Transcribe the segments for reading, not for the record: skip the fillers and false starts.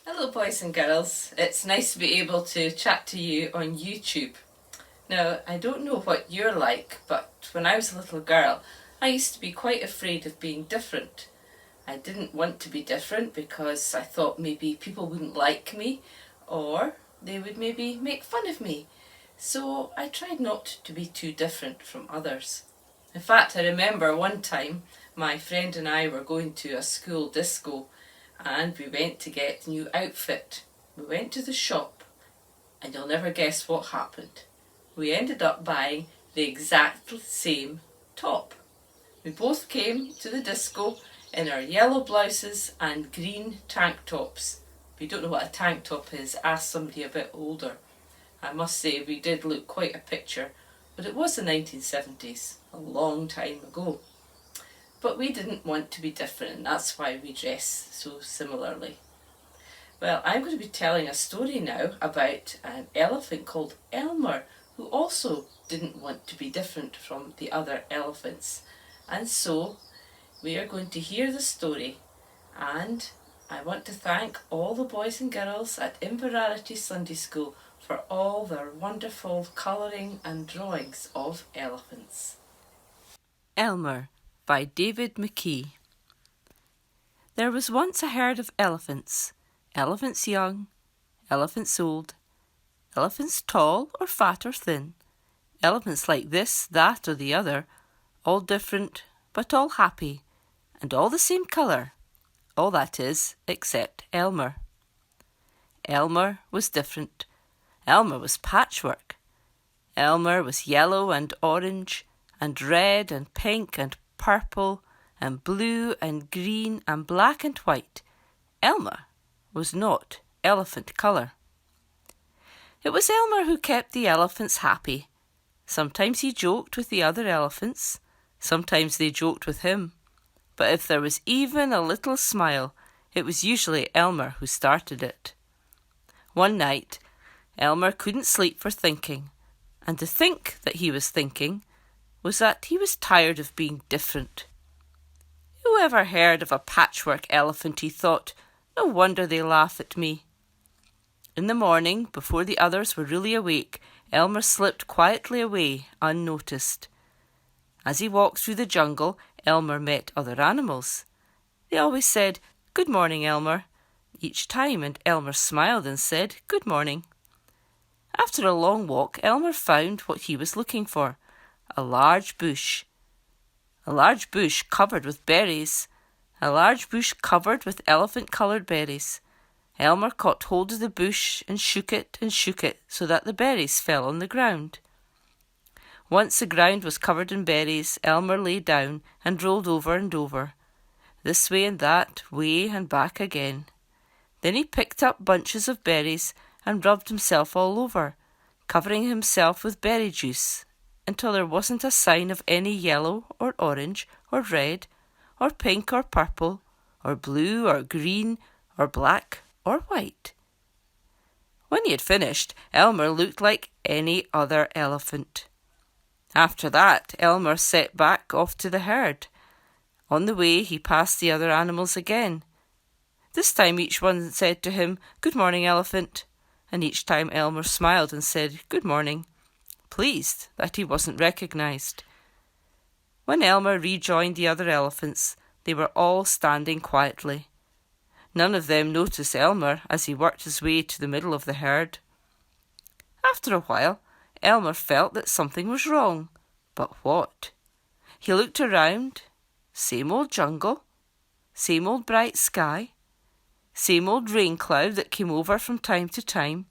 Hello boys and girls, it's nice to be able to chat to you on YouTube. Now, I don't know what you're like, but when I was a little girl, I used to be quite afraid of being different. I didn't want to be different because I thought maybe people wouldn't like me or they would maybe make fun of me. So I tried not to be too different from others. In fact, I remember one time my friend and I were going to a school disco and we went to get a new outfit. We went to the shop and you'll never guess what happened. We ended up buying the exact same top. We both came to the disco in our yellow blouses and green tank tops. If you don't know what a tank top is, ask somebody a bit older. I must say we did look quite a picture, but it was the 1970s, a long time ago. But we didn't want to be different, and that's why we dress so similarly. Well, I'm going to be telling a story now about an elephant called Elmer, who also didn't want to be different from the other elephants. And so we are going to hear the story, and I want to thank all the boys and girls at Inverarity Sunday School for all their wonderful colouring and drawings of elephants. Elmer by David McKee. There was once a herd of elephants, elephants young, elephants old, elephants tall or fat or thin, elephants like this, that or the other, all different but all happy, and all the same colour, all that is, except Elmer. Elmer was different. Elmer was patchwork. Elmer was yellow and orange, and red and pink and purple and blue and green and black and white. Elmer was not elephant colour. It was Elmer who kept the elephants happy. Sometimes he joked with the other elephants, sometimes they joked with him, but if there was even a little smile, it was usually Elmer who started it. One night, Elmer couldn't sleep for thinking, and to think that he was thinking was that he was tired of being different. Who ever heard of a patchwork elephant, he thought. No wonder they laugh at me. In the morning, before the others were really awake, Elmer slipped quietly away, unnoticed. As he walked through the jungle, Elmer met other animals. They always said, "Good morning, Elmer," each time, and Elmer smiled and said, "Good morning." After a long walk, Elmer found what he was looking for. A large bush covered with berries, a large bush covered with elephant-coloured berries. Elmer caught hold of the bush and shook it so that the berries fell on the ground. Once the ground was covered in berries, Elmer lay down and rolled over and over, this way and that way and back again. Then he picked up bunches of berries and rubbed himself all over, covering himself with berry juice, until there wasn't a sign of any yellow or orange or red or pink or purple or blue or green or black or white. When he had finished, Elmer looked like any other elephant. After that, Elmer set back off to the herd. On the way, he passed the other animals again. This time each one said to him, "Good morning, elephant," and each time Elmer smiled and said, "Good morning," pleased that he wasn't recognised. When Elmer rejoined the other elephants, they were all standing quietly. None of them noticed Elmer as he worked his way to the middle of the herd. After a while, Elmer felt that something was wrong. But what? He looked around. Same old jungle, same old bright sky, same old rain cloud that came over from time to time,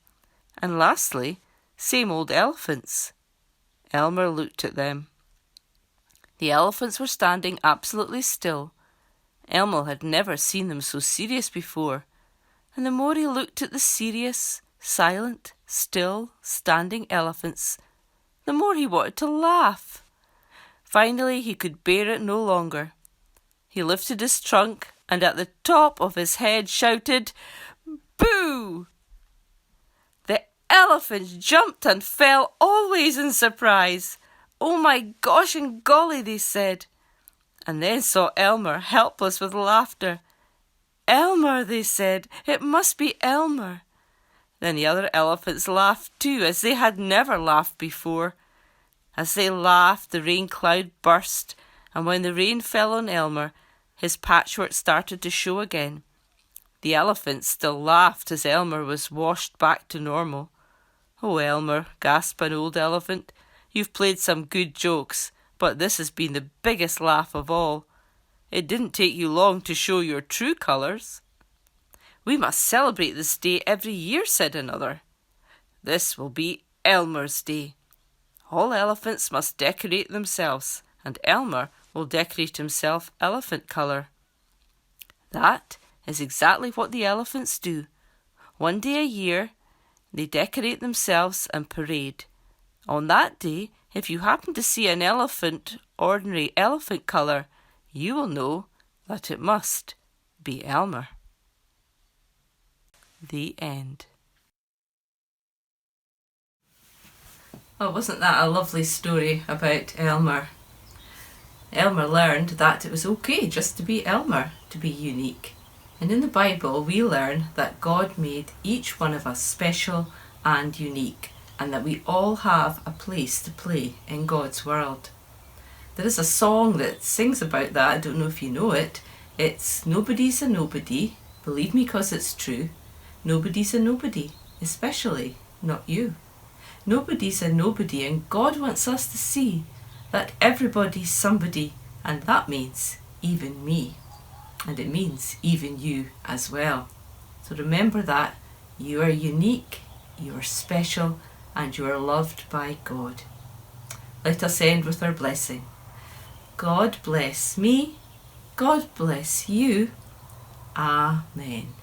and lastly, same old elephants. Elmer looked at them. The elephants were standing absolutely still. Elmer had never seen them so serious before, and the more he looked at the serious, silent, still, standing elephants, the more he wanted to laugh. Finally, he could bear it no longer. He lifted his trunk and at the top of his head shouted, "Boo!" The elephants jumped and fell always in surprise. "Oh my gosh and golly," they said, and then saw Elmer helpless with laughter. Elmer, they said. It must be Elmer. Then the other elephants laughed too, as they had never laughed before. As they laughed, the rain cloud burst, and when the rain fell on Elmer, his patchwork started to show again. The elephants still laughed as Elmer was washed back to normal. "Oh, Elmer," gasped an old elephant, "you've played some good jokes, but this has been the biggest laugh of all. It didn't take you long to show your true colours." "We must celebrate this day every year," said another. "This will be Elmer's Day. All elephants must decorate themselves, and Elmer will decorate himself elephant colour." That is exactly what the elephants do. One day a year, they decorate themselves and parade. On that day, if you happen to see an elephant, ordinary elephant colour, you will know that it must be Elmer. The end. Well, wasn't that a lovely story about Elmer? Elmer learned that it was okay just to be Elmer, to be unique. And in the Bible, we learn that God made each one of us special and unique, and that we all have a place to play in God's world. There is a song that sings about that. I don't know if you know it. It's "Nobody's a nobody, believe me 'cause it's true. Nobody's a nobody, especially not you. Nobody's a nobody, and God wants us to see that everybody's somebody, and that means even me. And it means even you as well. So remember that you are unique, you are special, and you are loved by God. Let us end with our blessing. God bless me, God bless you. Amen.